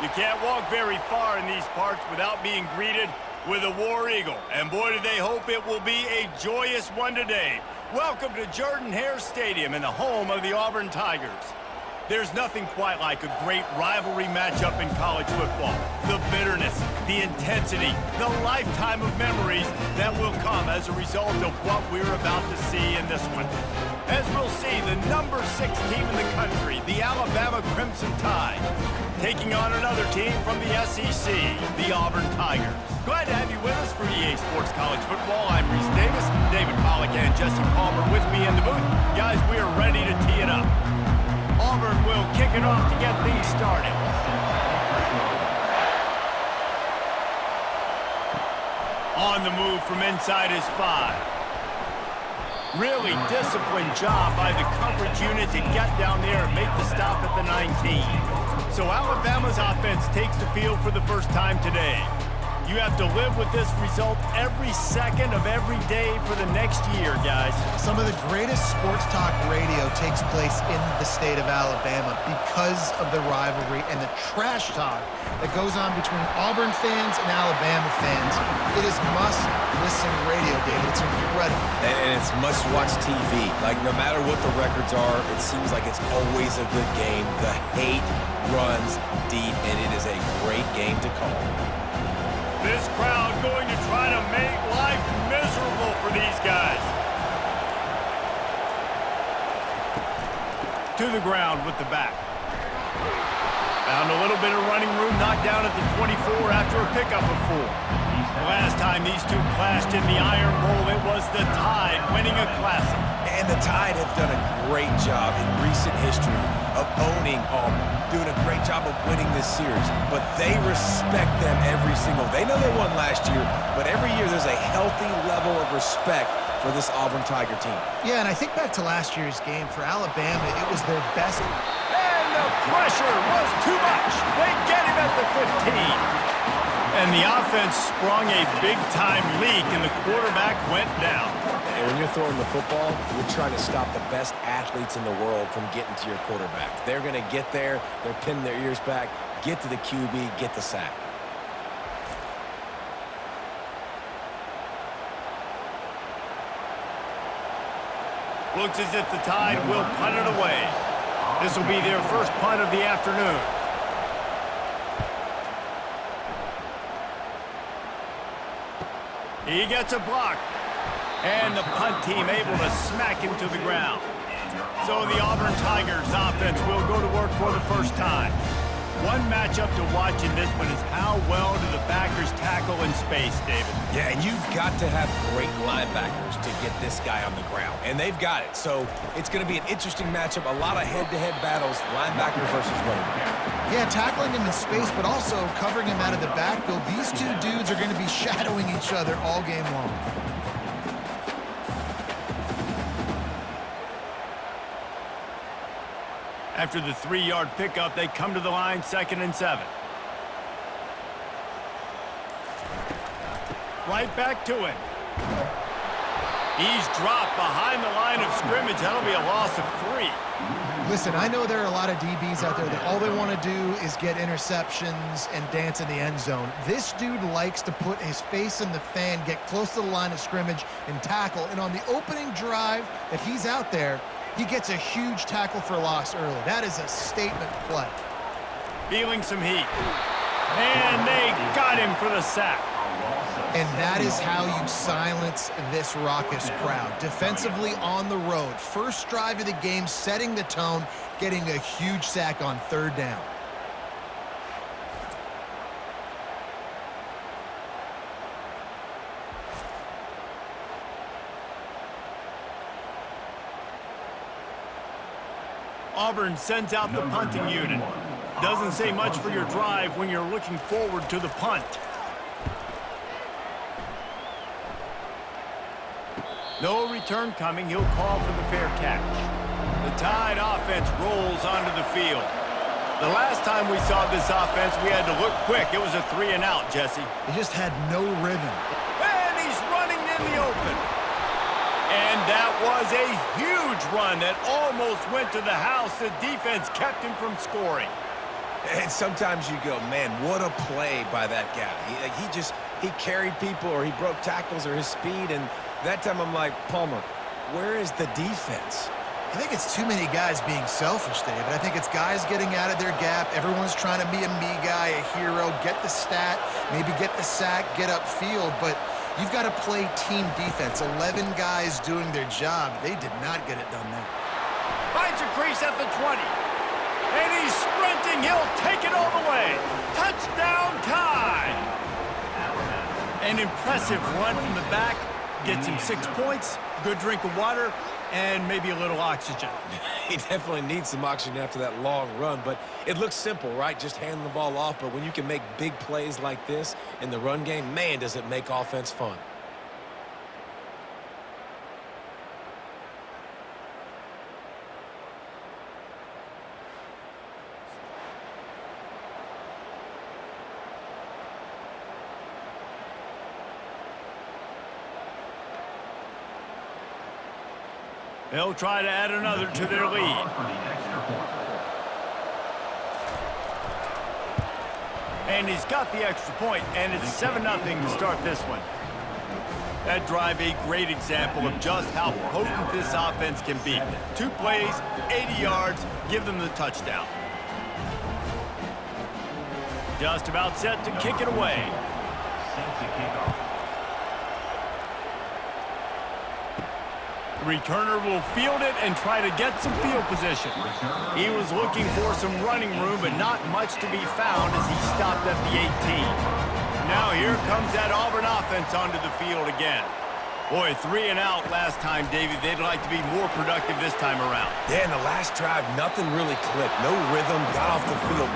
You can't walk very far in these parts without being greeted with a War Eagle. And boy, do they hope it will be a joyous one today. Welcome to Jordan-Hare Stadium and the home of the Auburn Tigers. There's nothing quite like a great rivalry matchup in college football. The bitterness, the intensity, the lifetime of memories that will come as a result of what we're about to see in this one. As we'll see, the number 6 team in the country, the Alabama Crimson Tide, taking on another team from the SEC, the Auburn Tigers. Glad to have you with us for EA Sports College Football. I'm Reese Davis, David Pollack, and Jesse Palmer with me in the booth. Guys, we are ready to tee it up. Auburn will kick it off to get things started. On the move from inside his 5. Really disciplined job by the coverage unit to get down there and make the stop at the 19. So Alabama's offense takes the field for the first time today. You have to live with this result every second of every day for the next year, guys. Some of the greatest sports talk radio takes place in the state of Alabama because of the rivalry and the trash talk that goes on between Auburn fans and Alabama fans. It is must-listen radio, David. It's incredible. And it's must-watch TV. Like, no matter what the records are, it seems like it's always a good game. The hate runs deep, and it is a great game to call. This crowd going to try to make life miserable for these guys. To the ground with the back. Found a little bit of running room, knocked down at the 24 after a pickup of 4. Last time these two clashed in the Iron Bowl, it was the Tide winning a Classic. And the Tide have done a great job in recent history of owning Auburn, doing a great job of winning this series. But they respect them every single. They know they won last year, but every year there's a healthy level of respect for this Auburn Tiger team. Yeah, and I think back to last year's game for Alabama, it was their best. And the pressure was too much. They get him at the 15. And the offense sprung a big-time leak, and the quarterback went down. And when you're throwing the football, you're trying to stop the best athletes in the world from getting to your quarterback. They're going to get there. They're pinning their ears back, get to the QB, get the sack. Looks as if the Tide will punt it away. This will be their first punt of the afternoon. He gets a block. And the punt team able to smack him to the ground. So the Auburn Tigers offense will go to work for the first time. One matchup to watch in this one is how well do the backers tackle in space, David? Yeah, and you've got to have great linebackers to get this guy on the ground. And they've got it. So it's going to be an interesting matchup. A lot of head-to-head battles, linebacker versus running back. Yeah, tackling him in space, but also covering him out of the backfield. These two dudes are going to be shadowing each other all game long. After the 3-yard pickup, they come to the line, 2nd and 7. Right back to it. He's dropped behind the line of scrimmage. That'll be a loss of 3. Listen, I know there are a lot of DBs out there that all they want to do is get interceptions and dance in the end zone. This dude likes to put his face in the fan, get close to the line of scrimmage, and tackle. And on the opening drive that he's out there, he gets a huge tackle for loss early. That is a statement play. Feeling some heat. And they got him for the sack. And that is how you silence this raucous crowd. Defensively on the road. First drive of the game, setting the tone, getting a huge sack on 3rd down. Auburn sends out the punting unit. Doesn't say much for your drive when you're looking forward to the punt. No return coming. He'll call for the fair catch. The Tide offense rolls onto the field. The last time we saw this offense, we had to look quick. It was a 3-and-out, Jesse. It just had no rhythm. And he's running in the open. And that was a huge run that almost went to the house. The defense kept him from scoring. And sometimes you go, man, what a play by that guy. He carried people, or he broke tackles, or his speed. And that time I'm like, Palmer, where is the defense? I think it's too many guys being selfish, David. I think it's guys getting out of their gap. Everyone's trying to be a me guy, a hero, get the stat, maybe get the sack, get upfield. But you've got to play team defense. 11 guys doing their job. They did not get it done there. Finds a crease at the 20. And he's sprinting. He'll take it all the way. Touchdown time. An impressive run from the back. Gets him 6 points, good drink of water, and maybe a little oxygen. He definitely needs some oxygen after that long run, but it looks simple, right? Just handing the ball off, but when you can make big plays like this in the run game, man, does it make offense fun. They'll try to add another to their lead. And he's got the extra point, and it's 7-0 to start this one. That drive, a great example of just how potent this offense can be. 2 plays, 80 yards, give them the touchdown. Just about set to kick it away. The returner will field it and try to get some field position. He was looking for some running room, but not much to be found as he stopped at the 18. Now here comes that Auburn offense onto the field again. Boy, 3 and out last time, David. They'd like to be more productive this time around. Yeah, in the last drive, nothing really clicked. No rhythm, got off the field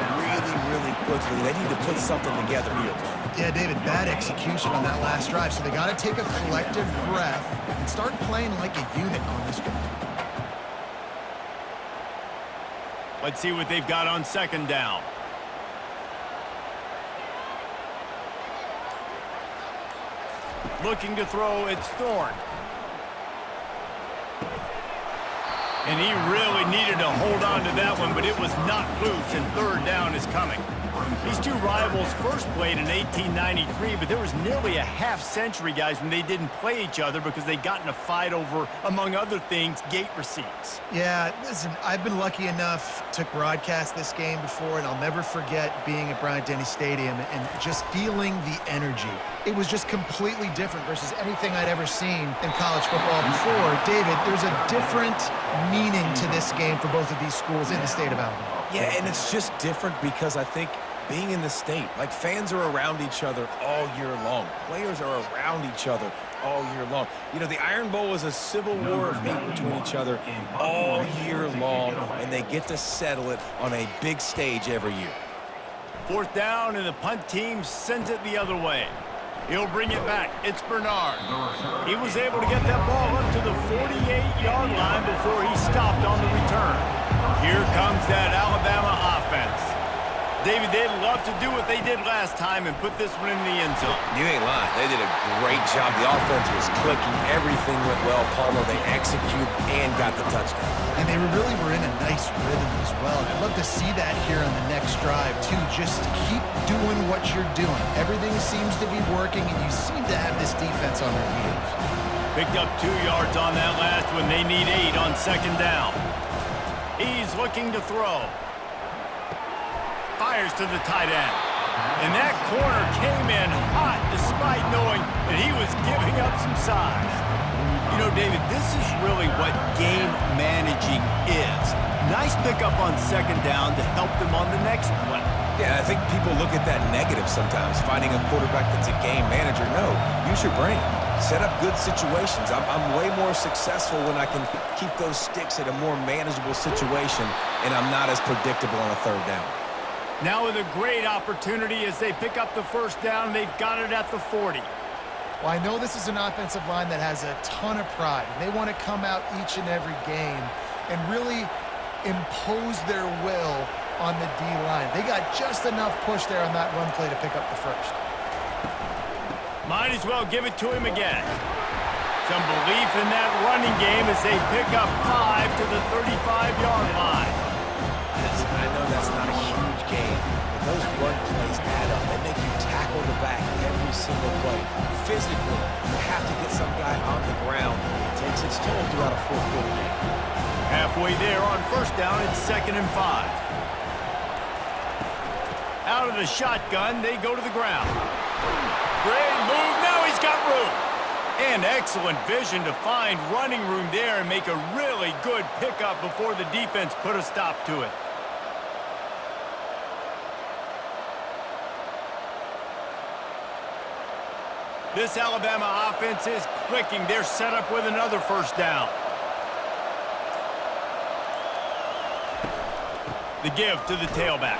really quickly. They need to put something together here. Yeah, David, bad execution on that last drive, so they got to take a collective breath and start playing like a unit on this one. Let's see what they've got on 2nd down. Looking to throw, it's Thorne. And he really needed to hold on to that one, but it was not loose, and 3rd down is coming. These two rivals first played in 1893, but there was nearly a half-century, guys, when they didn't play each other because they got in a fight over, among other things, gate receipts. Yeah, listen, I've been lucky enough to broadcast this game before, and I'll never forget being at Bryant-Denny Stadium and just feeling the energy. It was just completely different versus anything I'd ever seen in college football before. David, there's a different meaning to this game for both of these schools in the state of Alabama. Yeah, and it's just different because I think being in the state, like fans are around each other all year long. Players are around each other all year long. You know, the Iron Bowl is a civil war of hate between each other all year long, and they get to settle it on a big stage every year. 4th down, and the punt team sends it the other way. He'll bring it back. It's Bernard. He was able to get that ball up to the 48-yard line before he stopped on the return. Here comes that Alabama offense. David, they'd love to do what they did last time and put this one in the end zone. You ain't lying. They did a great job. The offense was clicking. Everything went well. Palmer, they executed and got the touchdown. And they really were in a nice rhythm as well. I'd love to see that here on the next drive, too. Just keep doing what you're doing. Everything seems to be working, and you seem to have this defense on their heels. Picked up 2 yards on that last one. They need 8 on 2nd down. He's looking to throw. Fires to the tight end. And that corner came in hot despite knowing that he was giving up some size. You know, David, this is really what game managing is. Nice pickup on 2nd down to help them on the next play. Yeah, I think people look at that negative sometimes, finding a quarterback that's a game manager. No, use your brain. Set up good situations. I'm way more successful when I can keep those sticks at a more manageable situation, and I'm not as predictable on a 3rd down. Now with a great opportunity as they pick up the 1st down, they've got it at the 40. Well, I know this is an offensive line that has a ton of pride. They want to come out each and every game and really impose their will on the D-line. They got just enough push there on that run play to pick up the 1st. Might as well give it to him again. Some belief in that running game as they pick up 5 to the 35-yard line. I know that's not a huge gain, those run plays add up. They make you tackle the back every single play. Physically, you have to get some guy on the ground. It takes its toll throughout a fourth-quarter game. Halfway there on first down, it's 2nd and 5. Out of the shotgun, they go to the ground. Great move, now he's got room. And excellent vision to find running room there and make a really good pickup before the defense put a stop to it. This Alabama offense is clicking. They're set up with another first down. The give to the tailback.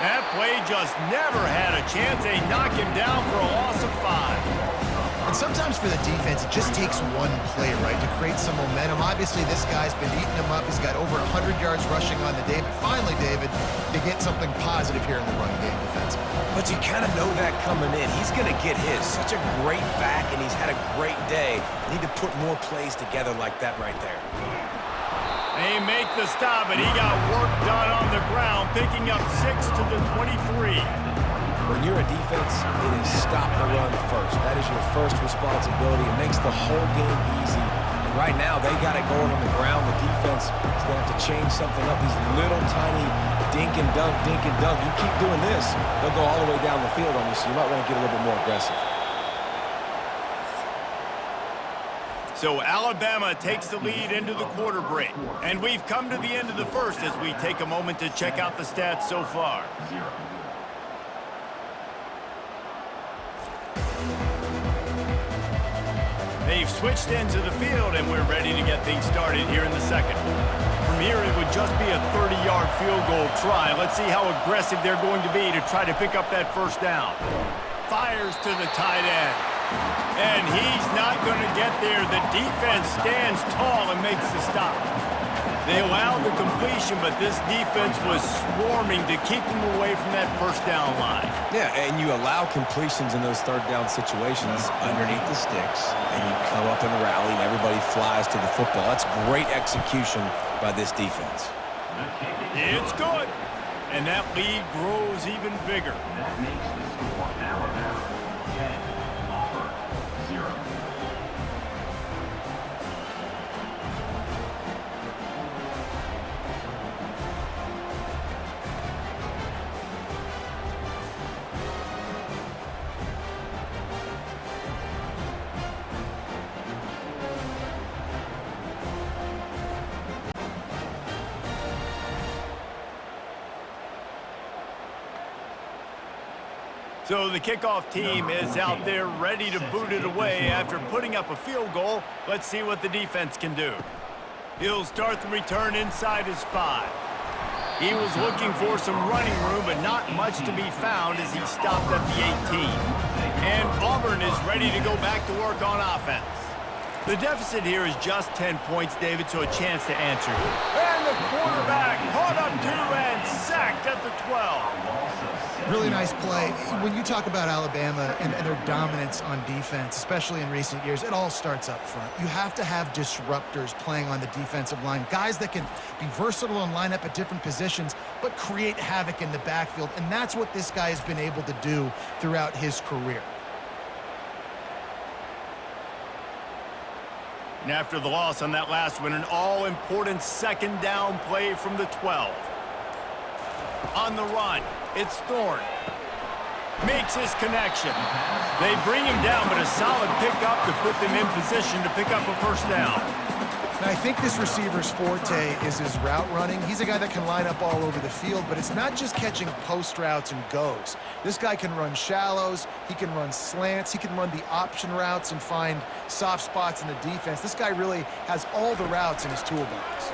That play just never had a chance. They knock him down for a loss of 5. And sometimes for the defense, it just takes one play, right, to create some momentum. Obviously, this guy's been eating them up. He's got over 100 yards rushing on the day. But finally, David, they get something positive here in the run game defensively. But you kind of know that coming in. He's going to get his. Such a great back, and he's had a great day. Need to put more plays together like that right there. They make the stop, and he got work done on the ground, picking up 6 to the 23. When you're a defense, it is stop the run first. That is your first responsibility. It makes the whole game easy. And right now, they got it going on the ground. The defense is going to have to change something up. These little tiny dink and dunk, dink and dunk. You keep doing this, they'll go all the way down the field on you, so you might want to get a little bit more aggressive. So Alabama takes the lead into the quarter break. And we've come to the end of the first as we take a moment to check out the stats so far. They've switched ends of the field, and we're ready to get things started here in the second. From here, it would just be a 30-yard field goal try. Let's see how aggressive they're going to be to try to pick up that first down. Fires to the tight end. And he's not going to get there. The defense stands tall and makes the stop. They allowed the completion, but this defense was swarming to keep them away from that first down line. Yeah, and you allow completions in those third down situations underneath the sticks, and you come up and rally, and everybody flies to the football. That's great execution by this defense. It's good. And that lead grows even bigger. That makes the score Alabama 10, Auburn 0. So the kickoff team is out there ready to boot it away after putting up a field goal. Let's see what the defense can do. He'll start the return inside his 5. He was looking for some running room, but not much to be found as he stopped at the 18. And Auburn is ready to go back to work on offense. The deficit here is just 10 points, David, so a chance to answer. And the quarterback caught up to and sacked at the 12. Really nice play. When you talk about Alabama and their dominance on defense, especially in recent years, it all starts up front. You have to have disruptors playing on the defensive line, guys that can be versatile and line up at different positions, but create havoc in the backfield, and that's what this guy has been able to do throughout his career. And after the loss on that last one, an all-important second down play from the 12. On the run, it's Thorne. Makes his connection. They bring him down, but a solid pickup to put them in position to pick up a first down. Now, I think this receiver's forte is his route running. He's a guy that can line up all over the field, but it's not just catching post routes and goes. This guy can run shallows, he can run slants, he can run the option routes and find soft spots in the defense. This guy really has all the routes in his toolbox.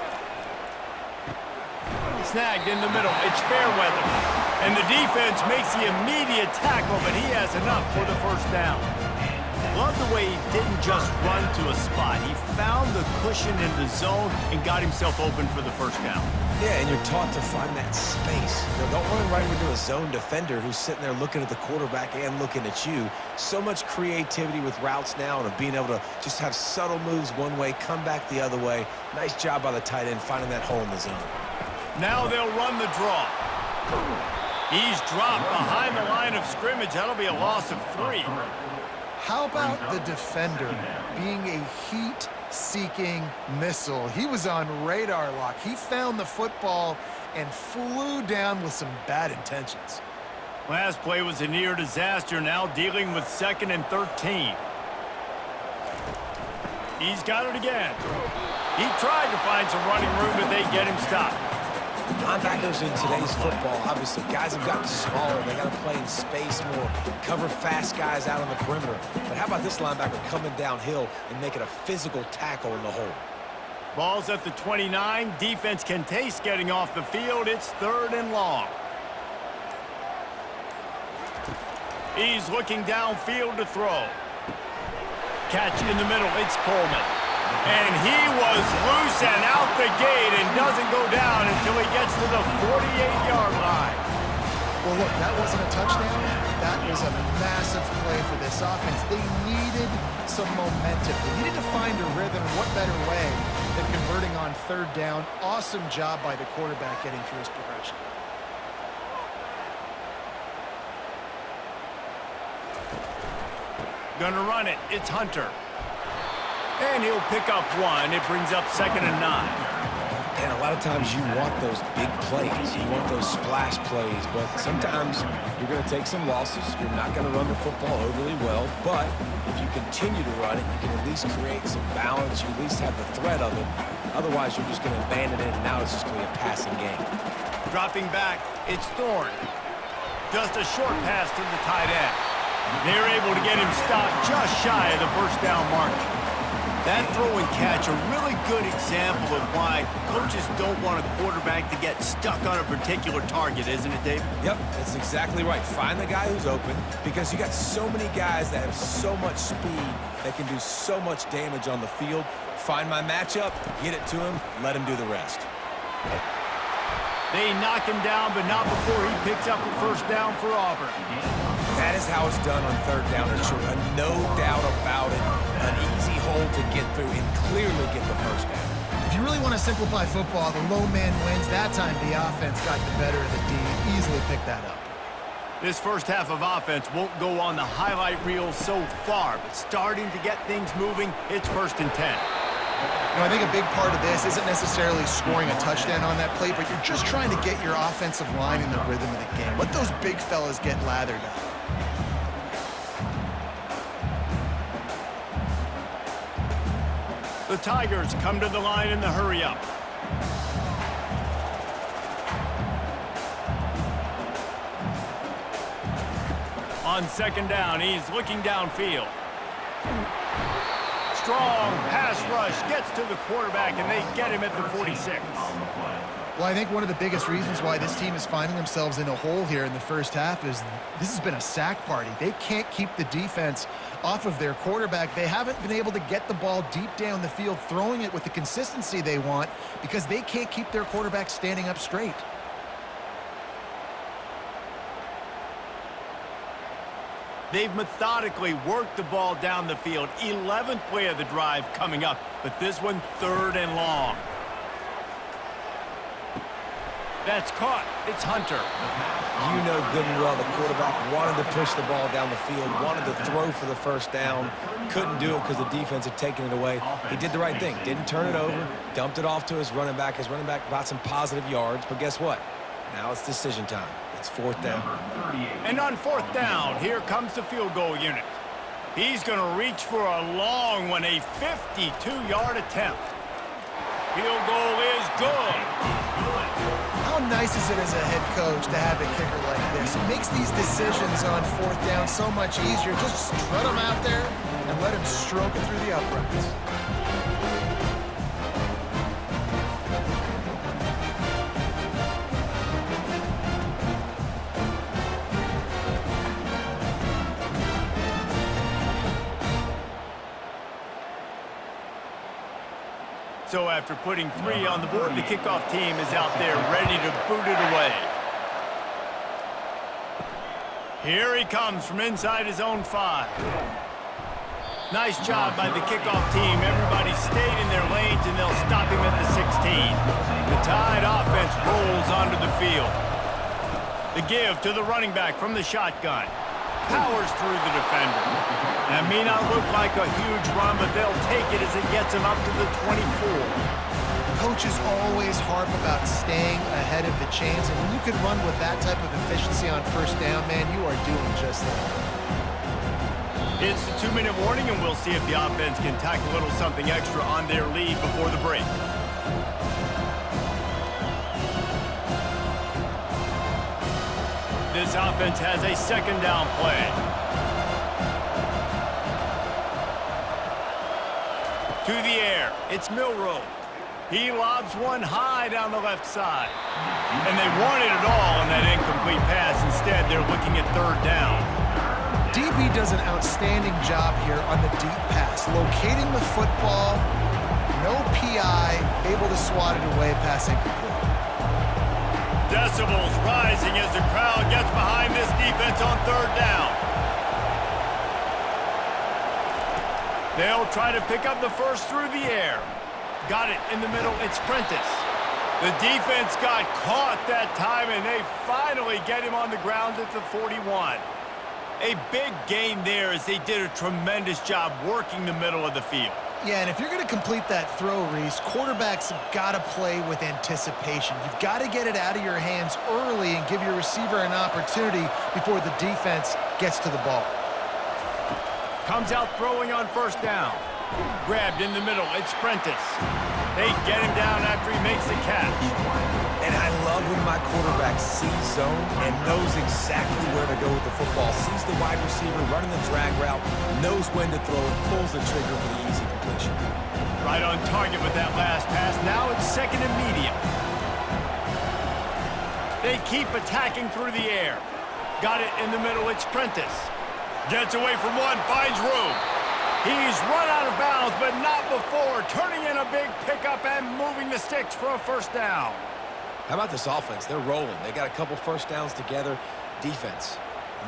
Snagged in the middle. It's fair weather. And the defense makes the immediate tackle, but he has enough for the first down. Love the way he didn't just run to a spot. He found the cushion in the zone and got himself open for the first down. Yeah, and you're taught to find that space. Don't run right into a zone defender who's sitting there looking at the quarterback and looking at you. So much creativity with routes now and being able to just have subtle moves one way, come back the other way. Nice job by the tight end finding that hole in the zone. Now they'll run the draw. He's dropped behind the line of scrimmage. That'll be a loss of 3. How about the defender being a heat-seeking missile? He was on radar lock. He found the football and flew down with some bad intentions. Last play was a near disaster, now dealing with 2nd and 13. He's got it again. He tried to find some running room, but they get him stopped. Linebackers in today's football, obviously, guys have gotten smaller. They got to play in space more, cover fast guys out on the perimeter. But how about this linebacker coming downhill and making a physical tackle in the hole? Ball's at the 29. Defense can taste getting off the field. It's 3rd and long. He's looking downfield to throw. Catch in the middle. It's Coleman. And he was loose and out the gate and doesn't go down until he gets to the 48-yard line. Well, look, that wasn't a touchdown. That was a massive play for this offense. They needed some momentum. They needed to find a rhythm. What better way than converting on 3rd down? Awesome job by the quarterback getting through his progression. Gonna run it. It's Hunter. And he'll pick up 1. It brings up 2nd and 9. And a lot of times you want those big plays. You want those splash plays. But sometimes you're going to take some losses. You're not going to run the football overly well. But if you continue to run it, you can at least create some balance. You at least have the threat of it. Otherwise, you're just going to abandon it, and now it's just going to be a passing game. Dropping back, it's Thorne. Just a short pass to the tight end. They're able to get him stopped just shy of the 1st down mark. That throw and catch, a really good example of why coaches don't want a quarterback to get stuck on a particular target, isn't it, Dave? Yep, that's exactly right. Find the guy who's open, because you got so many guys that have so much speed that can do so much damage on the field. Find my matchup, get it to him, let him do the rest. They knock him down, but not before he picks up a 1st down for Auburn. That is how it's done on 3rd down and short. No doubt about it. An easy hole to get through and clearly get the 1st down. If you really want to simplify football, the lone man wins. That time the offense got the better of the D. Easily picked that up. This first half of offense won't go on the highlight reel so far, but starting to get things moving, it's 1st and 10. You know, I think a big part of this isn't necessarily scoring a touchdown on that play, but you're just trying to get your offensive line in the rhythm of the game. Let those big fellas get lathered up. The Tigers come to the line in the hurry-up. On 2nd down, he's looking downfield. Strong pass rush gets to the quarterback, and they get him at the 46. Well, I think one of the biggest reasons why this team is finding themselves in a hole here in the first half is this has been a sack party. They can't keep the defense off of their quarterback. They haven't been able to get the ball deep down the field, throwing it with the consistency they want because they can't keep their quarterback standing up straight. They've methodically worked the ball down the field. 11th play of the drive coming up, but this one 3rd and long. That's caught. It's Hunter. You know good and well the quarterback wanted to push the ball down the field, wanted to throw for the 1st down, couldn't do it because the defense had taken it away. He did the right thing, didn't turn it over, dumped it off to his running back. His running back got some positive yards, but guess what? Now it's decision time. It's 4th down. And on 4th down, here comes the field goal unit. He's going to reach for a long one, a 52-yard attempt. Field goal is good. How nice is it as a head coach to have a kicker like this? It makes these decisions on 4th down so much easier. Just strut him out there and let him stroke it through the uprights. So after putting 3 on the board, the kickoff team is out there ready to boot it away. Here he comes from inside his own 5. Nice job by the kickoff team. Everybody stayed in their lanes, and they'll stop him at the 16. The Tide offense rolls onto the field. The give to the running back from the shotgun. Powers through the defender. That may not look like a huge run, but they'll take it as it gets him up to the 24. Coaches always harp about staying ahead of the chains, and when you can run with that type of efficiency on first down, man, you are doing just that. It's the 2-minute warning, and we'll see if the offense can tack a little something extra on their lead before the break. This offense has a second down play. To the air, it's Milroe. He lobs one high down the left side. And they wanted it all on that incomplete pass. Instead, they're looking at third down. DB does an outstanding job here on the deep pass, locating the football, no PI, able to swat it away, pass incomplete. Decibels rising as the crowd gets behind this defense on third down. They'll try to pick up the first through the air. Got it in the middle, it's Prentice. The defense got caught that time, and they finally get him on the ground at the 41. A big gain there as they did a tremendous job working the middle of the field. Yeah, and if you're going to complete that throw, Reese, quarterbacks have got to play with anticipation. You've got to get it out of your hands early and give your receiver an opportunity before the defense gets to the ball. Comes out throwing on first down. Grabbed in the middle, it's Prentice. They get him down after he makes the catch. And I love when my quarterback sees zone and knows exactly where to go with the football. Sees the wide receiver running the drag route, knows when to throw it, pulls the trigger for the easy completion. Right on target with that last pass. Now it's second and medium. They keep attacking through the air. Got it in the middle, it's Prentice. Gets away from one, finds room. He's run out of bounds, but not before. Turning in a big pickup and moving the sticks for a first down. How about this offense? They're rolling. They got a couple first downs together. Defense.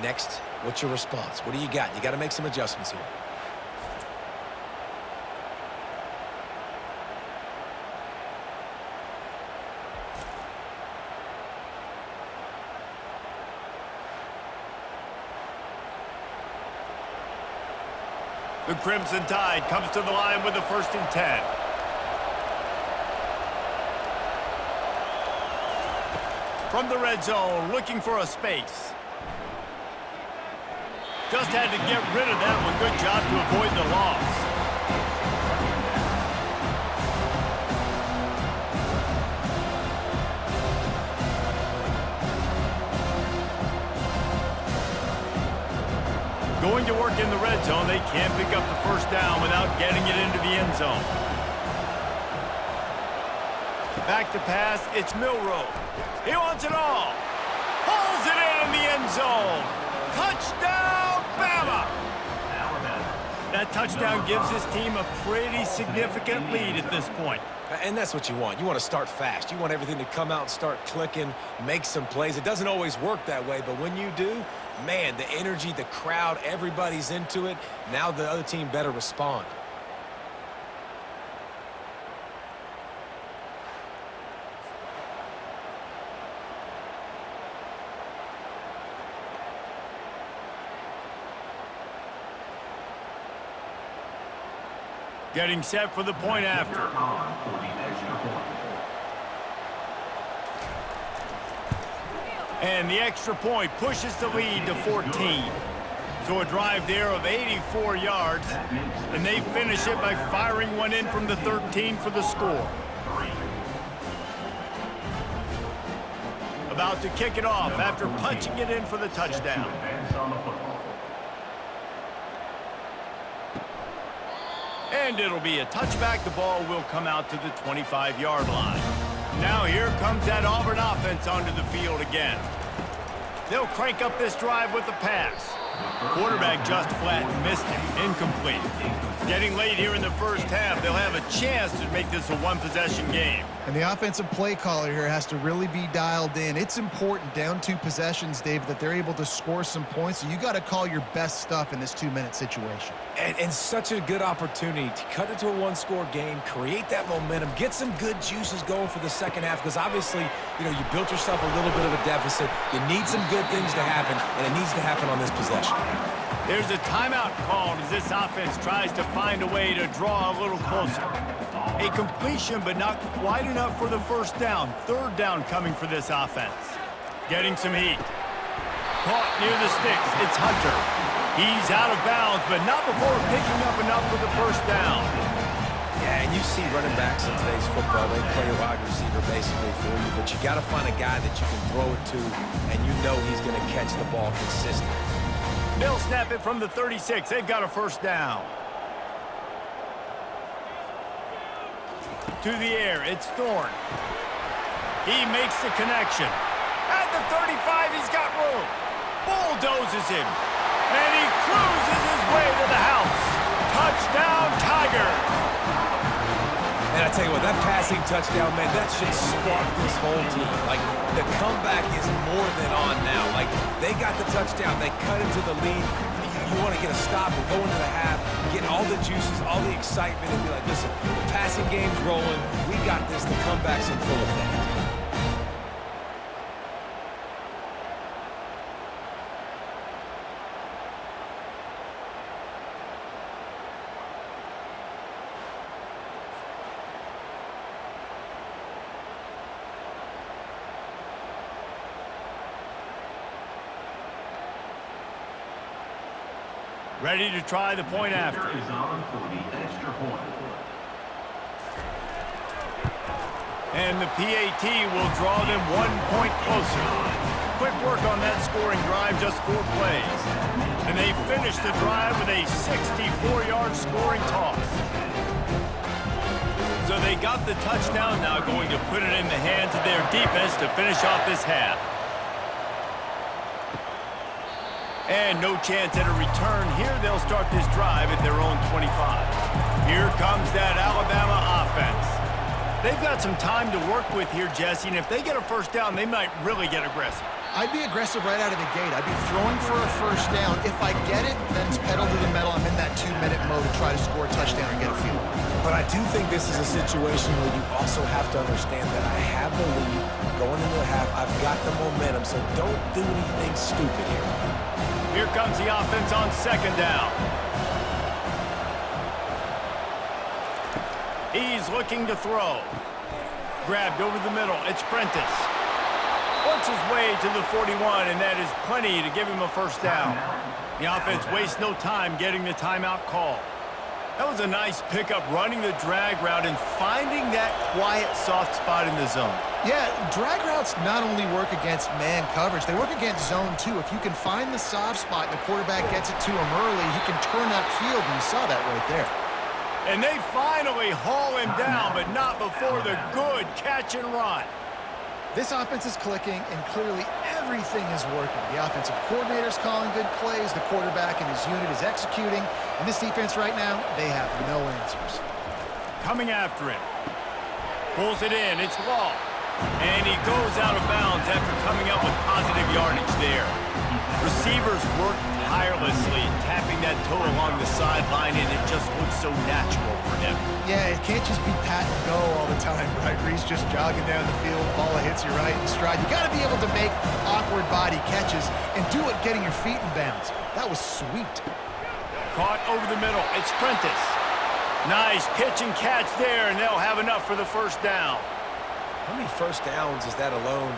Next, what's your response? What do you got? You got to make some adjustments here. The Crimson Tide comes to the line with the 1st and 10. From the red zone, looking for a space. Just had to get rid of that one. Good job to avoid the loss. Going to work in the red zone, they can't pick up the first down without getting it into the end zone. Back to pass, it's Milroe. He wants it all. Pulls it in the end zone. Touchdown, Bama! That touchdown gives his team a pretty significant lead at this point. And that's what you want. You want to start fast. You want everything to come out and start clicking, make some plays. It doesn't always work that way, but when you do, man, the energy, the crowd, everybody's into it. Now the other team better respond. Getting set for the point after. And the extra point pushes the lead to 14. So a drive there of 84 yards, and they finish it by firing one in from the 13 for the score. About to kick it off after punching it in for the touchdown. And it'll be a touchback. The ball will come out to the 25-yard line. Now here comes that Auburn offense onto the field again. They'll crank up this drive with the pass. Quarterback just flat missed it. Incomplete. Getting late here in the first half, they'll have a chance to make this a one-possession game. And the offensive play caller here has to really be dialed in. It's important down 2 possessions, Dave, that they're able to score some points. So you got to call your best stuff in this 2-minute situation. And such a good opportunity to cut into a one-score game, create that momentum, get some good juices going for the second half, because obviously, you built yourself a little bit of a deficit. You need some good things to happen, and it needs to happen on this possession. There's a timeout called as this offense tries to find a way to draw a little closer. A completion, but not quite enough for the first down. Third down coming for this offense. Getting some heat. Caught near the sticks. It's Hunter. He's out of bounds, but not before picking up enough for the first down. Yeah, and you see running backs in today's football, they play a wide receiver basically for you, but you got to find a guy that you can throw it to, and you know he's going to catch the ball consistently. They'll snap it from the 36. They've got a first down. To the air, it's Thorne. He makes the connection. At the 35, he's got room. Bulldozes him. And he cruises his way to the house. Touchdown, Tigers. And I tell you what, that passing touchdown, man, that should spark this whole team. Like, the comeback is more than on now. Like, they got the touchdown. They cut into the lead. You want to get a stop and go into the half, get all the juices, all the excitement, and be like, listen, the passing game's rolling. We got this. The comeback's in full effect. Ready to try the point after. Is on for the extra point. And the PAT will draw them 1 point closer. Quick work on that scoring drive, just 4 plays. And they finish the drive with a 64-yard scoring toss. So they got the touchdown, now going to put it in the hands of their defense to finish off this half. And no chance at a return here. They'll start this drive at their own 25. Here comes that Alabama offense. They've got some time to work with here, Jesse, and if they get a first down, they might really get aggressive. I'd be aggressive right out of the gate. I'd be throwing for a first down. If I get it, then it's pedal to the metal. I'm in that 2-minute mode to try to score a touchdown and get a field goal. But I do think this is a situation where you also have to understand that I have the lead going into the half. I've got the momentum, so don't do anything stupid here. Here comes the offense on second down. He's looking to throw. Grabbed over the middle. It's Prentice. Works his way to the 41, and that is plenty to give him a first down. The offense wastes no time getting the timeout call. That was a nice pickup, running the drag route and finding that quiet, soft spot in the zone. Yeah, drag routes not only work against man coverage, they work against zone too. If you can find the soft spot and the quarterback gets it to him early, he can turn that field, and you saw that right there. And they finally haul him down, but not before the good catch and run. This offense is clicking, and clearly everything is working. The offensive coordinator's calling good plays, the quarterback and his unit is executing, and this defense right now, they have no answers. Coming after him. Pulls it in, it's Law. And he goes out of bounds after coming up with positive yardage there. Receivers work tirelessly, tapping that toe along the sideline, and it just looks so natural for him. Yeah, it can't just be pat and go all the time, right? Where he's just jogging down the field, ball hits you right in stride. You got to be able to make awkward body catches and do it getting your feet in bounds. That was sweet. Caught over the middle. It's Prentice. Nice pitch and catch there, and they'll have enough for the first down. How many first downs is that alone,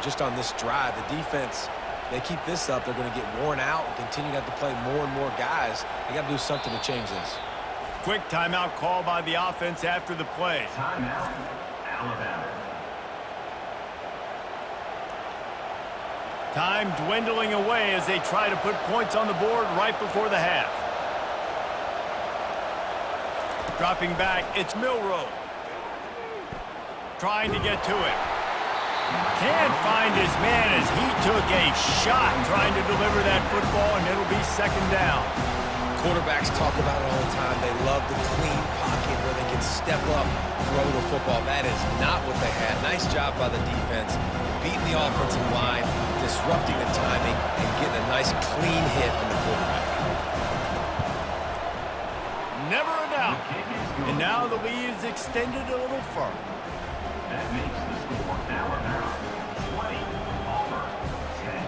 just on this drive? The defense, they keep this up, they're going to get worn out and continue to have to play more and more guys. They got to do something to change this. Quick timeout call by the offense after the play. Timeout, Alabama. Time dwindling away as they try to put points on the board right before the half. Dropping back, it's Milroe. Trying to get to it. Can't find his man as he took a shot trying to deliver that football, and it'll be second down. Quarterbacks talk about it all the time. They love the clean pocket where they can step up, throw the football. That is not what they had. Nice job by the defense, beating the offensive line, disrupting the timing, and getting a nice clean hit on the quarterback. Never a doubt. And now the lead is extended a little further. That makes the score Alabama 20, Auburn 10.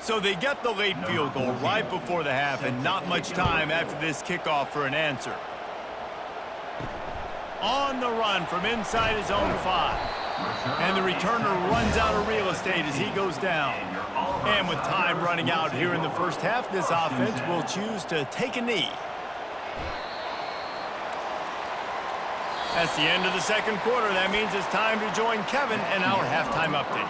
So they get the late field goal right before the half and not much time after this kickoff for an answer. On the run from inside his own 5. And the returner runs out of real estate as he goes down. And with time running out here in the first half, this offense will choose to take a knee. That's the end of the second quarter. That means it's time to join Kevin and our halftime update.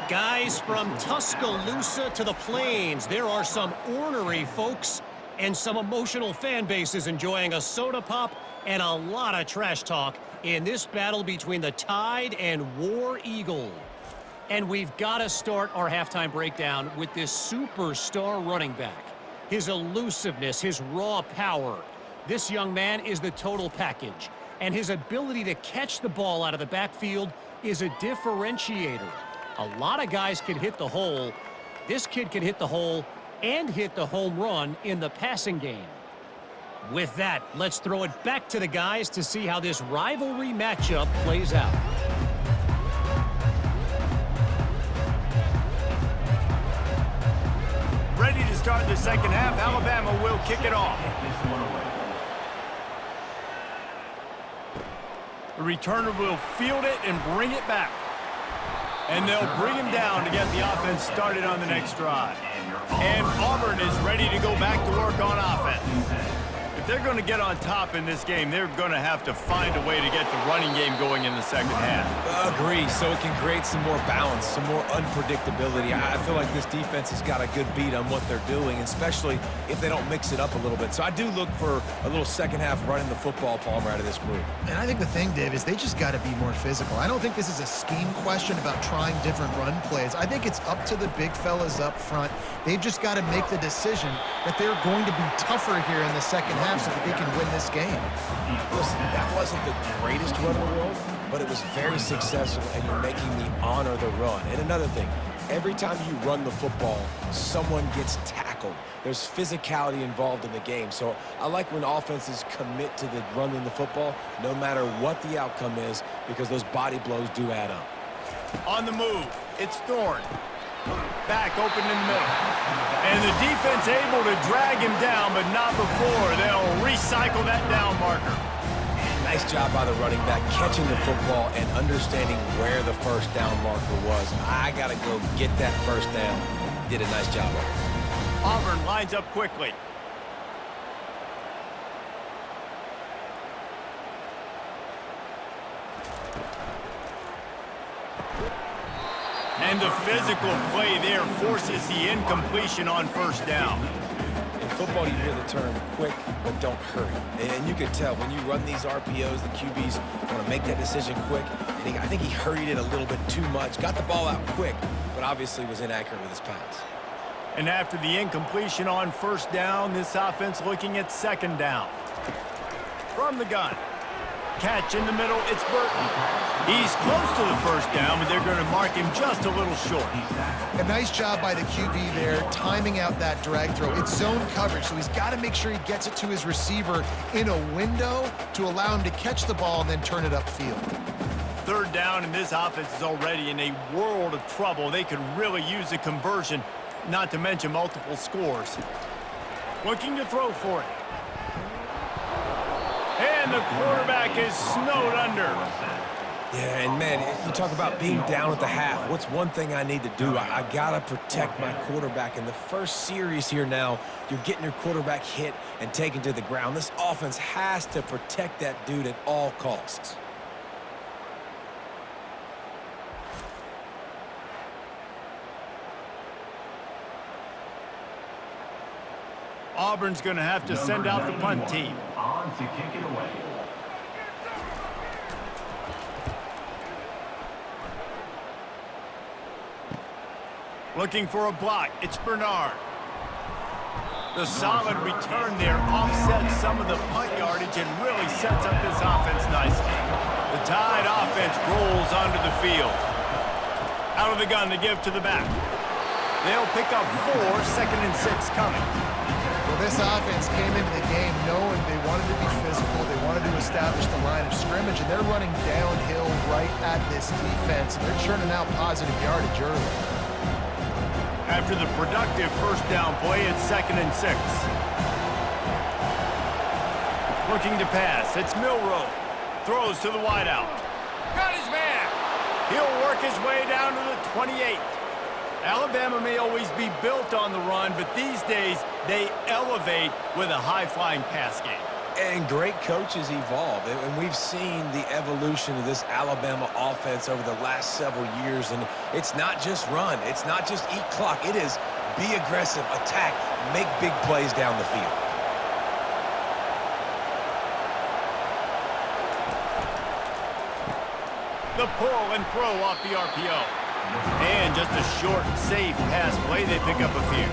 Guys, from Tuscaloosa to the Plains, there are some ornery folks and some emotional fan bases enjoying a soda pop and a lot of trash talk in this battle between the Tide and War Eagle. And we've got to start our halftime breakdown with this superstar running back. His elusiveness, his raw power. This young man is the total package. And his ability to catch the ball out of the backfield is a differentiator. A lot of guys can hit the hole. This kid can hit the hole and hit the home run in the passing game. With that, let's throw it back to the guys to see how this rivalry matchup plays out. Ready to start the second half. Alabama will kick it off. The returner will field it and bring it back. And they'll bring him down to get the offense started on the next drive. And Auburn is ready to go back to work on offense. If they're going to get on top in this game, they're going to have to find a way to get the running game going in the second half. Agree, so it can create some more balance, some more unpredictability. I feel like this defense has got a good beat on what they're doing, especially if they don't mix it up a little bit. So I do look for a little second half running the football, Palmer, out of this group. And I think the thing, Dave, is they just got to be more physical. I don't think this is a scheme question about trying different run plays. I think it's up to the big fellas up front. They've just got to make the decision that they're going to be tougher here in the second half so that they can win this game. Listen, that wasn't the greatest run in the world, but it was very successful, and you're making me honor the run. And another thing, every time you run the football, someone gets tackled. There's physicality involved in the game. So I like when offenses commit to the running the football, no matter what the outcome is, because those body blows do add up. On the move, it's Thorne. Back open in the middle. And the defense able to drag him down, but not before. They'll recycle that down marker. Nice job by the running back, catching the football and understanding where the first down marker was. I got to go get that first down. Did a nice job of it. Auburn lines up quickly. And the physical play there forces the incompletion on first down. In football, you hear the term quick, but don't hurry. And you can tell when you run these RPOs, the QBs want to make that decision quick. And I think he hurried it a little bit too much, got the ball out quick, but obviously was inaccurate with his pass. And after the incompletion on first down, this offense looking at second down. From the gun. Catch in the middle, it's Burton. He's close to the first down, but they're going to mark him just a little short. A nice job by the QB there, timing out that drag throw. It's zone coverage, so he's got to make sure he gets it to his receiver in a window to allow him to catch the ball and then turn it upfield. Third down, and this offense is already in a world of trouble. They could really use a conversion, not to mention multiple scores. Looking to throw for it. And the quarterback is snowed under. Yeah, and man, you talk about being down at the half. What's one thing I need to do? I got to protect my quarterback. In the first series here now, you're getting your quarterback hit and taken to the ground. This offense has to protect that dude at all costs. Auburn's going to have to send out the punt team. On to kick it away. Looking for a block. It's Bernard. The solid return there offsets some of the punt yardage and really sets up this offense nicely. The Tide offense rolls onto the field. Out of the gun to give to the back. They'll pick up 4, 2nd and 6 coming. Well, this offense came into the game knowing they wanted to be physical, they wanted to establish the line of scrimmage, and they're running downhill right at this defense, and they're churning out positive yardage early. After the productive first down play, it's 2nd and 6. Looking to pass, it's Milroe. Throws to the wideout. Got his man. He'll work his way down to the 28. Alabama may always be built on the run, but these days they elevate with a high-flying pass game. And great coaches evolve, and we've seen the evolution of this Alabama offense over the last several years, and it's not just run, it's not just eat clock, it is be aggressive, attack, make big plays down the field. The pull and throw off the RPO. And just a short, safe pass play, they pick up a few.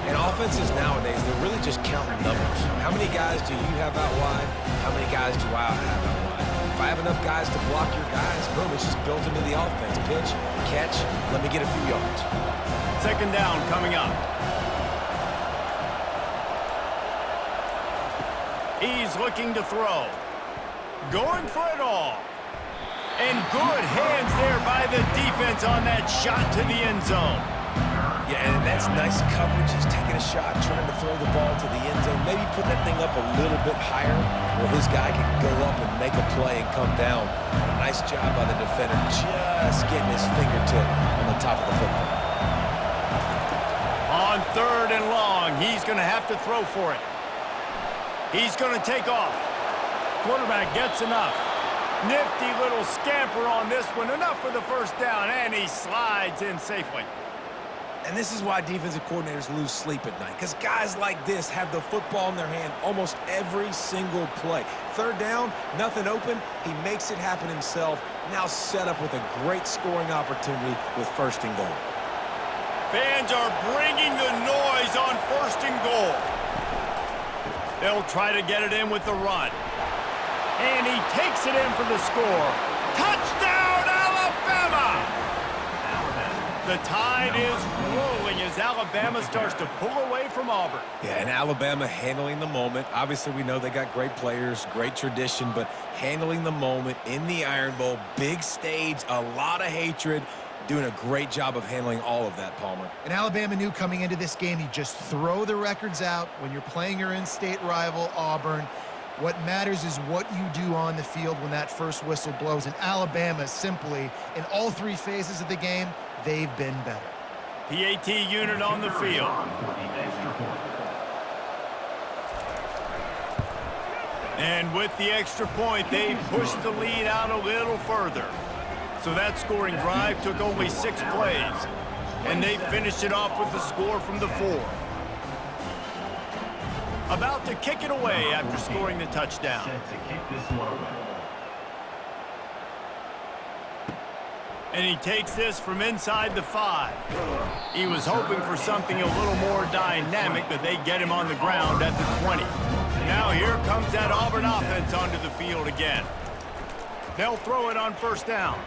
And offenses nowadays, they're really just counting numbers. How many guys do you have out wide? How many guys do I have out wide? If I have enough guys to block your guys, boom, it's just built into the offense. Pitch, catch, let me get a few yards. 2nd down coming up. He's looking to throw. Going for it all. And good hands there by the defense on that shot to the end zone. Yeah, and that's nice coverage. He's taking a shot, trying to throw the ball to the end zone. Maybe put that thing up a little bit higher where his guy can go up and make a play and come down. A nice job by the defender just getting his fingertip on the top of the football. On 3rd and long, he's going to have to throw for it. He's going to take off. Quarterback gets enough. Nifty little scamper on this one. Enough for the first down, and he slides in safely. And this is why defensive coordinators lose sleep at night, because guys like this have the football in their hand almost every single play. 3rd down, nothing open. He makes it happen himself. Now set up with a great scoring opportunity with 1st and goal. Fans are bringing the noise on 1st and goal. They'll try to get it in with the run. And he takes it in for the score. Touchdown, Alabama! The Tide is rolling as Alabama starts to pull away from Auburn. Yeah, and Alabama handling the moment. Obviously, we know they got great players, great tradition, but handling the moment in the Iron Bowl, big stage, a lot of hatred, doing a great job of handling all of that, Palmer. And Alabama knew coming into this game, you just throw the records out when you're playing your in-state rival, Auburn. What matters is what you do on the field when that first whistle blows. And Alabama simply, in all 3 phases of the game, they've been better. PAT unit on the field. And with the extra point, they pushed the lead out a little further. So that scoring drive took only 6 plays. And they finished it off with the score from the 4. About to kick it away after scoring the touchdown. Set to kick this one away. And he takes this from inside the 5. He was hoping for something a little more dynamic, but they get him on the ground at the 20. Now here comes that Auburn offense onto the field again. They'll throw it on 1st down.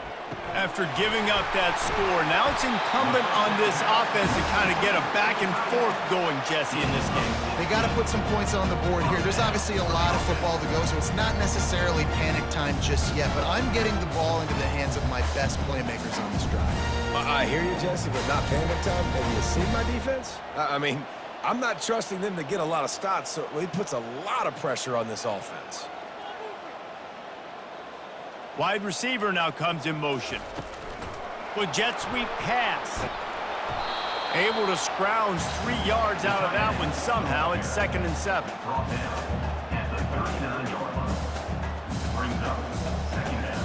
After giving up that score, now it's incumbent on this offense to kind of get a back and forth going, Jesse, in this game. They got to put some points on the board here. There's obviously a lot of football to go, so it's not necessarily panic time just yet, but I'm getting the ball into the hands of my best playmakers on this drive. I hear you, Jesse, but not panic time. Have you seen my defense? I mean, I'm not trusting them to get a lot of stops, so it puts a lot of pressure on this offense. Wide receiver now comes in motion. With jet sweep pass. Able to scrounge 3 yards out of that one somehow. It's 2nd and 7. Brought down at the 39-yard line. Brings up 2nd down.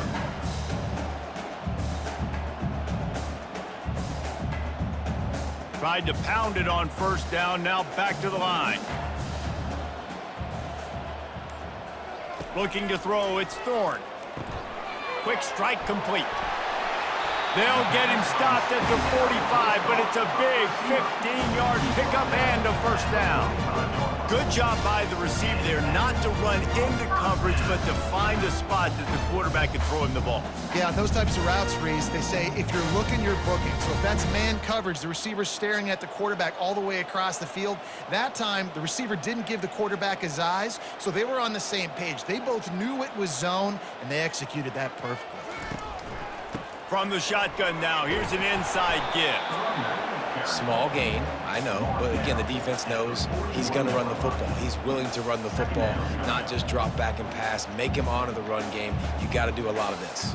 Tried to pound it on 1st down. Now back to the line. Looking to throw. It's Thorne. Quick strike complete. They'll get him stopped at the 45, but it's a big 15-yard pickup and a 1st down. Good job by the receiver there not to run into coverage, but to find a spot that the quarterback can throw him the ball. Yeah, those types of routes, Reese, they say if you're looking, you're booking. So if that's man coverage, the receiver's staring at the quarterback all the way across the field. That time, the receiver didn't give the quarterback his eyes, so they were on the same page. They both knew it was zone, and they executed that perfectly. From the shotgun now, here's an inside give. Small gain, I know, but again, the defense knows he's going to run the football. He's willing to run the football, not just drop back and pass, make him honor the run game. You got to do a lot of this.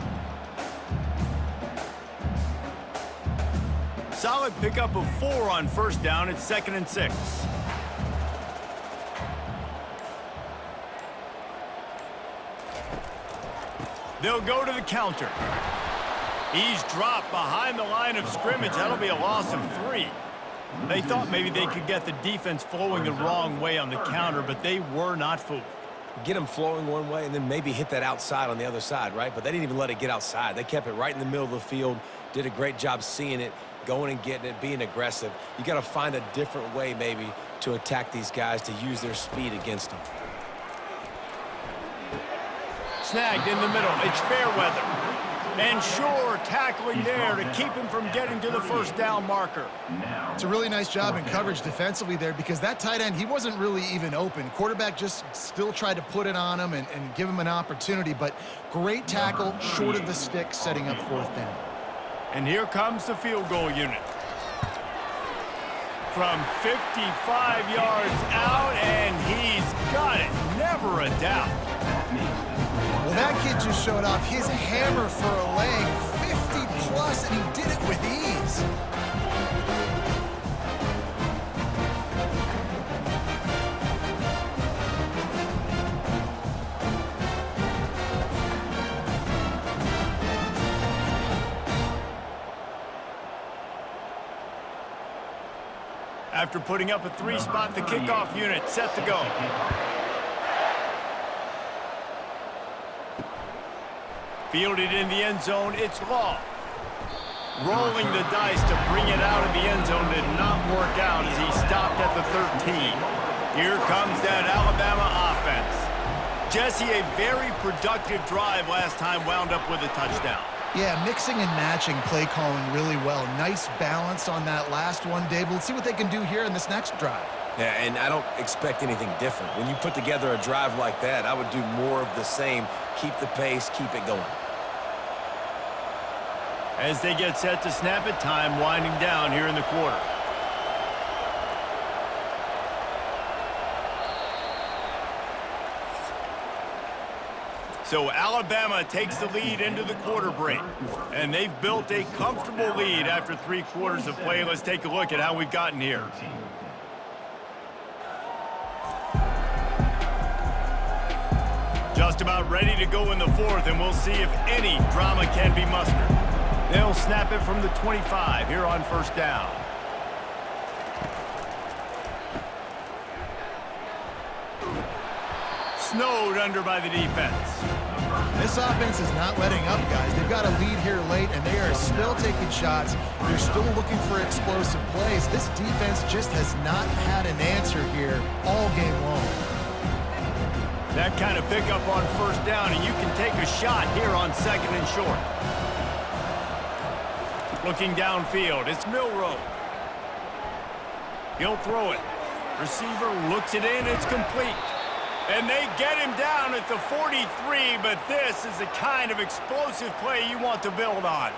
Solid pickup of 4 on 1st down. It's 2nd and 6. They'll go to the counter. He's dropped behind the line of scrimmage. That'll be a loss of 3. They thought maybe they could get the defense flowing the wrong way on the counter, but they were not fooled. Get them flowing one way and then maybe hit that outside on the other side, right? But they didn't even let it get outside. They kept it right in the middle of the field, did a great job seeing it, going and getting it, being aggressive. You got to find a different way maybe to attack these guys, to use their speed against them. Snagged in the middle. It's Fairweather. And Shore tackling there to keep him from getting to the 1st down marker. It's a really nice job in coverage defensively there because that tight end, he wasn't really even open. Quarterback just still tried to put it on him and give him an opportunity, but great tackle, short of the stick, setting up 4th down. And here comes the field goal unit. From 55 yards out, and he's got it. Never a doubt. Well, that kid just showed off his hammer for a leg, 50-plus, and he did it with ease. After putting up a 3-spot, the kickoff unit set to go. Fielded in the end zone, it's Law. Rolling the dice to bring it out of the end zone did not work out as he stopped at the 13. Here comes that Alabama offense. Jesse, a very productive drive last time, wound up with a touchdown. Yeah, mixing and matching play calling really well. Nice balance on that last one, Dave. Let's see what they can do here in this next drive. Yeah, and I don't expect anything different. When you put together a drive like that, I would do more of the same. Keep the pace, keep it going. As they get set to snap it, time winding down here in the quarter. So Alabama takes the lead into the quarter break. And they've built a comfortable lead after 3 quarters of play. Let's take a look at how we've gotten here. Just about ready to go in the 4th, and we'll see if any drama can be mustered. They'll snap it from the 25 here on 1st down. Snowed under by the defense. This offense is not letting up, guys. They've got a lead here late, and they are still taking shots. They're still looking for explosive plays. This defense just has not had an answer here all game long. That kind of pickup on 1st down, and you can take a shot here on 2nd and short. Looking downfield, it's Milroe. He'll throw it. Receiver looks it in, it's complete. And they get him down at the 43, but this is the kind of explosive play you want to build on.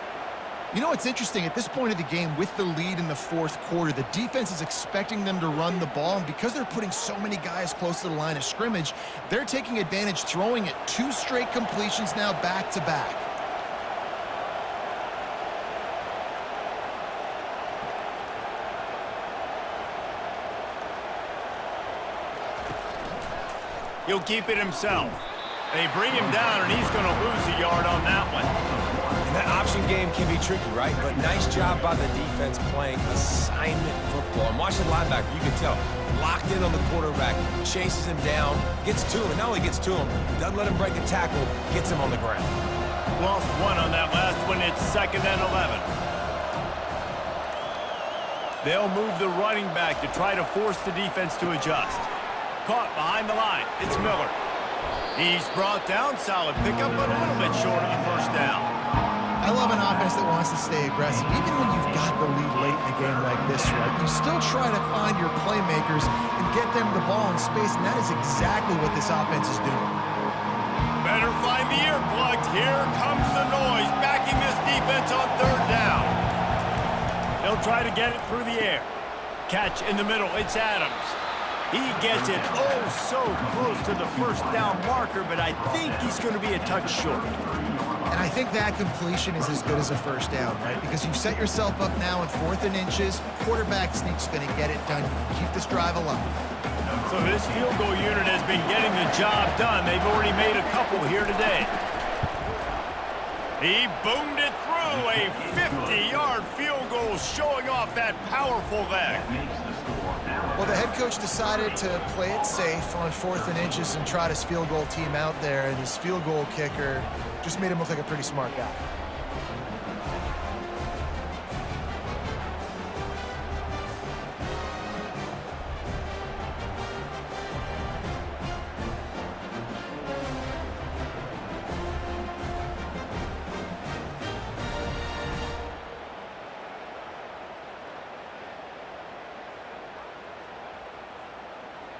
You know what's interesting? At this point of the game, with the lead in the fourth quarter, the defense is expecting them to run the ball, and because they're putting so many guys close to the line of scrimmage, they're taking advantage, throwing it 2 straight completions now back-to-back. He'll keep it himself. They bring him down, and he's going to lose a yard on that one. And that option game can be tricky, right? But nice job by the defense playing assignment football. And watch the linebacker, you can tell, locked in on the quarterback, chases him down, gets to him, and not only gets to him, doesn't let him break a tackle, gets him on the ground. Lost 1 on that last one. It's 2nd and 11. They'll move the running back to try to force the defense to adjust. Caught behind the line. It's Miller. He's brought down. Solid pickup, but a little bit short of the first down. I love an offense that wants to stay aggressive. Even when you've got the lead late in a game like this, right, you still try to find your playmakers and get them the ball in space, and that is exactly what this offense is doing. Better find the earplugs. Here comes the noise, backing this defense on 3rd down. They'll try to get it through the air. Catch in the middle. It's Adams. He gets it so close to the first down marker, but I think he's going to be a touch short. And I think that completion is as good as a first down, right? Because you've set yourself up now in 4th and inches. Quarterback sneak's going to get it done. Keep this drive alive. So this field goal unit has been getting the job done. They've already made a couple here today. He boomed it through. A 50-yard field goal showing off that powerful leg. Well, the head coach decided to play it safe on 4th and inches and trot his field goal team out there, and his field goal kicker just made him look like a pretty smart guy.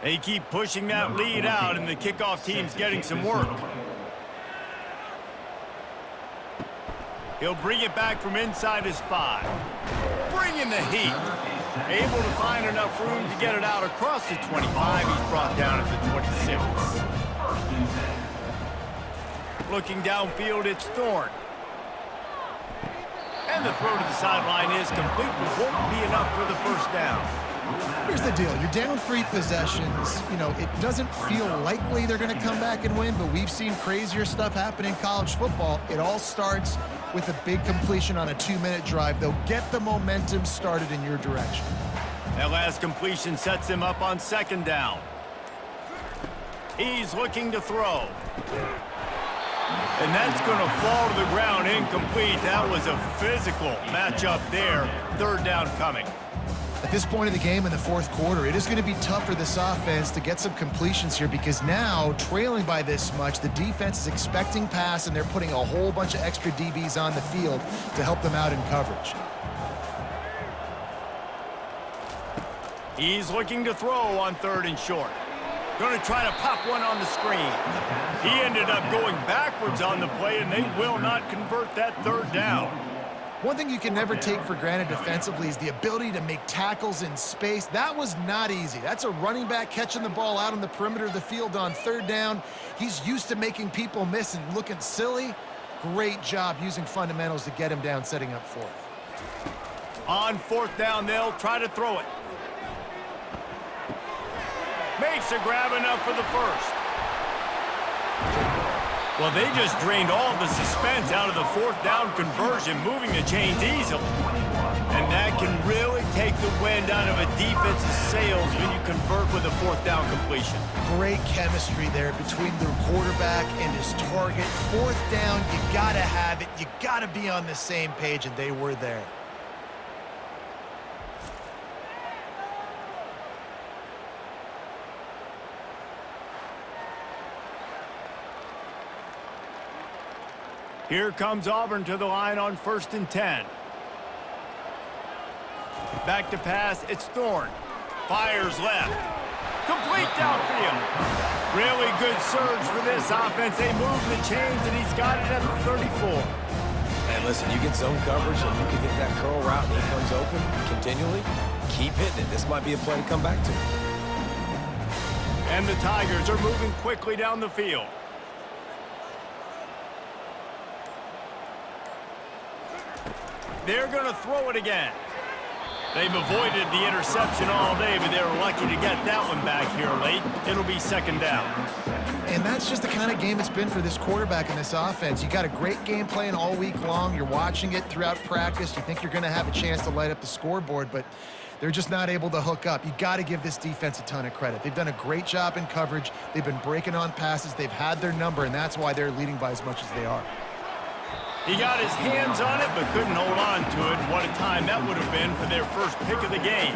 They keep pushing that lead out, and the kickoff team's getting some work. He'll bring it back from inside his 5. Bringing the heat. Able to find enough room to get it out across the 25. He's brought down at the 26. Looking downfield, it's Thorne. And the throw to the sideline is complete, but won't be enough for the first down. Here's the deal. You're down 3 possessions. You know, it doesn't feel likely they're going to come back and win, but we've seen crazier stuff happen in college football. It all starts with a big completion on a 2-minute drive. They'll get the momentum started in your direction. That last completion sets him up on 2nd down. He's looking to throw. And that's going to fall to the ground incomplete. That was a physical matchup there. 3rd down coming. At this point of the game in the 4th quarter, it is going to be tough for this offense to get some completions here because now, trailing by this much, the defense is expecting pass, and they're putting a whole bunch of extra DBs on the field to help them out in coverage. He's looking to throw on 3rd and short. Going to try to pop one on the screen. He ended up going backwards on the play, and they will not convert that 3rd down. One thing you can never take for granted defensively is the ability to make tackles in space. That was not easy. That's a running back catching the ball out on the perimeter of the field on 3rd down. He's used to making people miss and looking silly. Great job using fundamentals to get him down, setting up 4th. On 4th down, they'll try to throw it. Makes a grab enough for the first. Well, they just drained all the suspense out of the 4th down conversion, moving the chains easily. And that can really take the wind out of a defense's sails when you convert with a 4th down completion. Great chemistry there between the quarterback and his target. 4th down, you got to have it. You got to be on the same page, and they were there. Here comes Auburn to the line on 1st and 10. Back to pass, it's Thorne. Fires left. Complete downfield. Really good surge for this offense. They move the chains, and he's got it at the 34. And And listen, you get zone coverage and you can hit that curl route and he comes open continually, keep hitting it. This might be a play to come back to. And the Tigers are moving quickly down the field. They're going to throw it again. They've avoided the interception all day, but they're lucky to get that one back here late. It'll be second down. And that's just the kind of game it's been for this quarterback and this offense. You got a great game plan all week long. You're watching it throughout practice. You think you're going to have a chance to light up the scoreboard, but they're just not able to hook up. You got to give this defense a ton of credit. They've done a great job in coverage. They've been breaking on passes. They've had their number, and that's why they're leading by as much as they are. He got his hands on it, but couldn't hold on to it. What a time that would have been for their first pick of the game.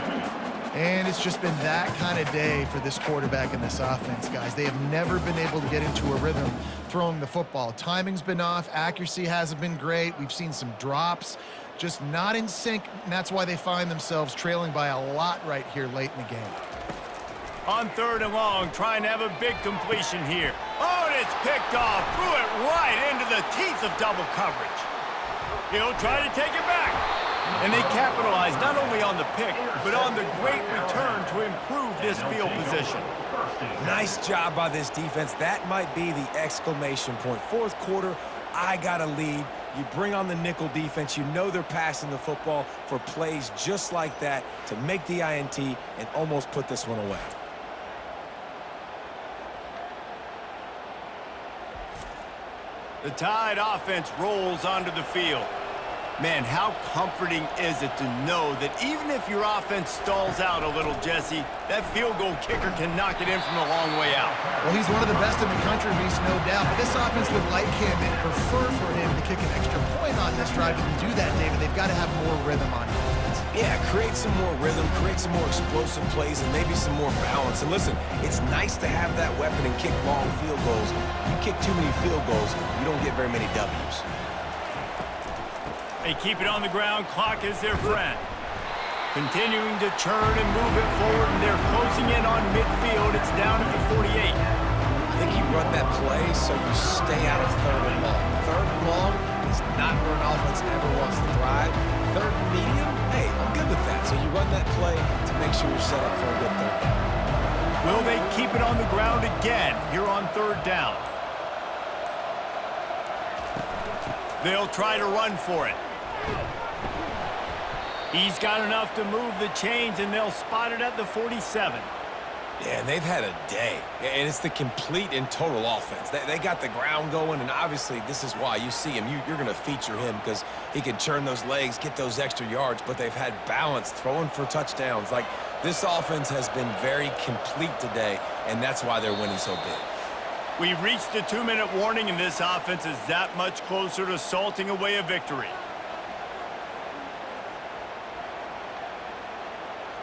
And it's just been that kind of day for this quarterback and this offense, guys. They have never been able to get into a rhythm throwing the football. Timing's been off. Accuracy hasn't been great. We've seen some drops, just not in sync, and that's why they find themselves trailing by a lot right here late in the game. On third and long, trying to have a big completion here. Oh, and it's picked off. Threw it right into the teeth of double coverage. He'll try to take it back. And they capitalize not only on the pick, but on the great return to improve this field position. Nice job by this defense. That might be the exclamation point. Fourth quarter, I got a lead. You bring on the nickel defense. You know they're passing the football for plays just like that to make the INT and almost put this one away. The Tide offense rolls onto the field. Man, how comforting is it to know that even if your offense stalls out a little, Jesse, that field goal kicker can knock it in from a long way out. Well, he's one of the best in the country, Reese, no doubt. But this offense would like him and prefer for him to kick an extra point on this drive. And to do that, David, they've got to have more rhythm on offense. Yeah, create some more rhythm, create some more explosive plays, and maybe some more balance. And listen, it's nice to have that weapon and kick long field goals. You kick too many field goals, you don't get very many W's. They keep it on the ground. Clock is their friend. Continuing to turn and move it forward, and they're closing in on midfield. It's down to the 48. I think you run that play so you stay out of third and long. Third and long is not where an offense ever wants to thrive. Third and medium, hey, I'm good with that. So you run that play to make sure you're set up for a good third down. Will they keep it on the ground again here on third down? They'll try to run for it. He's got enough to move the chains, and they'll spot it at the 47. Yeah, and they've had a day. And it's the complete and total offense. They got the ground going, and obviously this is why you see him. You're going to feature him because he can churn those legs, get those extra yards, but they've had balance throwing for touchdowns. Like, this offense has been very complete today, and that's why they're winning so big. We've reached the 2-minute warning, and this offense is that much closer to salting away a victory.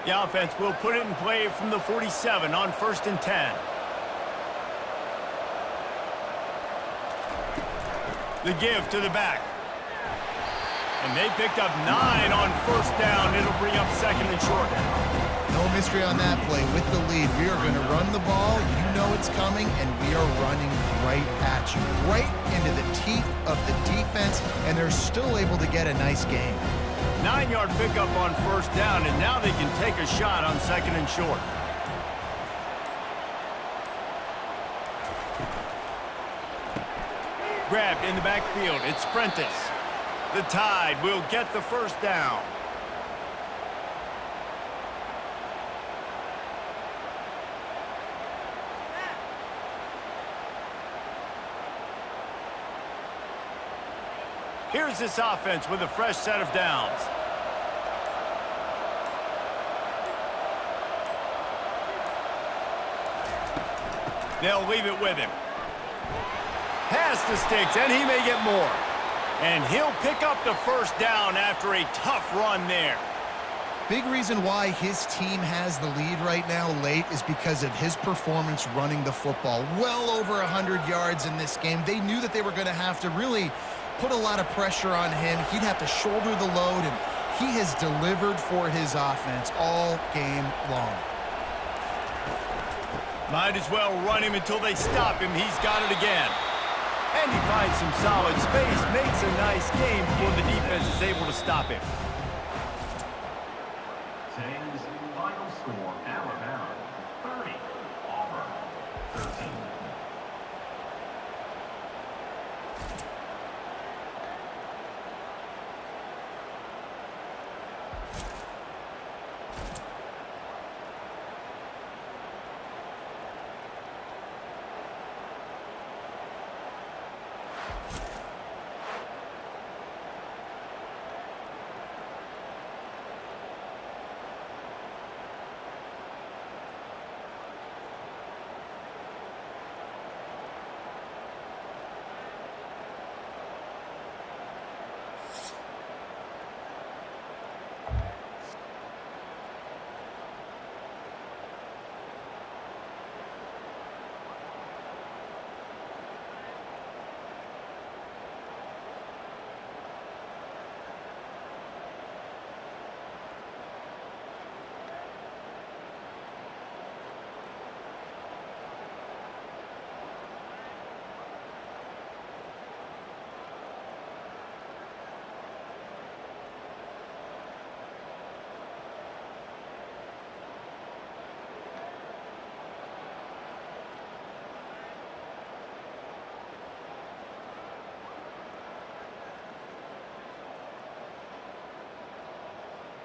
The offense will put it in play from the 47 on 1st and 10. The give to the back. And they picked up 9 on 1st down. It'll bring up 2nd and short. No mystery on that play. With the lead, we are going to run the ball. You know it's coming, and we are running right at you, right into the teeth of the defense, and they're still able to get a nice game. 9-yard pickup on 1st down, and now they can take a shot on 2nd and short. Grabbed in the backfield. It's Prentice. The Tide will get the 1st down. Here's this offense with a fresh set of downs. They'll leave it with him. Pass the sticks, and he may get more. And he'll pick up the 1st down after a tough run there. Big reason why his team has the lead right now late is because of his performance running the football. Well over 100 yards in this game. They knew that they were going to have to really put a lot of pressure on him. He'd have to shoulder the load, and he has delivered for his offense all game long. Might as well run him until they stop him. He's got it again. And he finds some solid space, makes a nice game before the defense is able to stop him. Today's final score.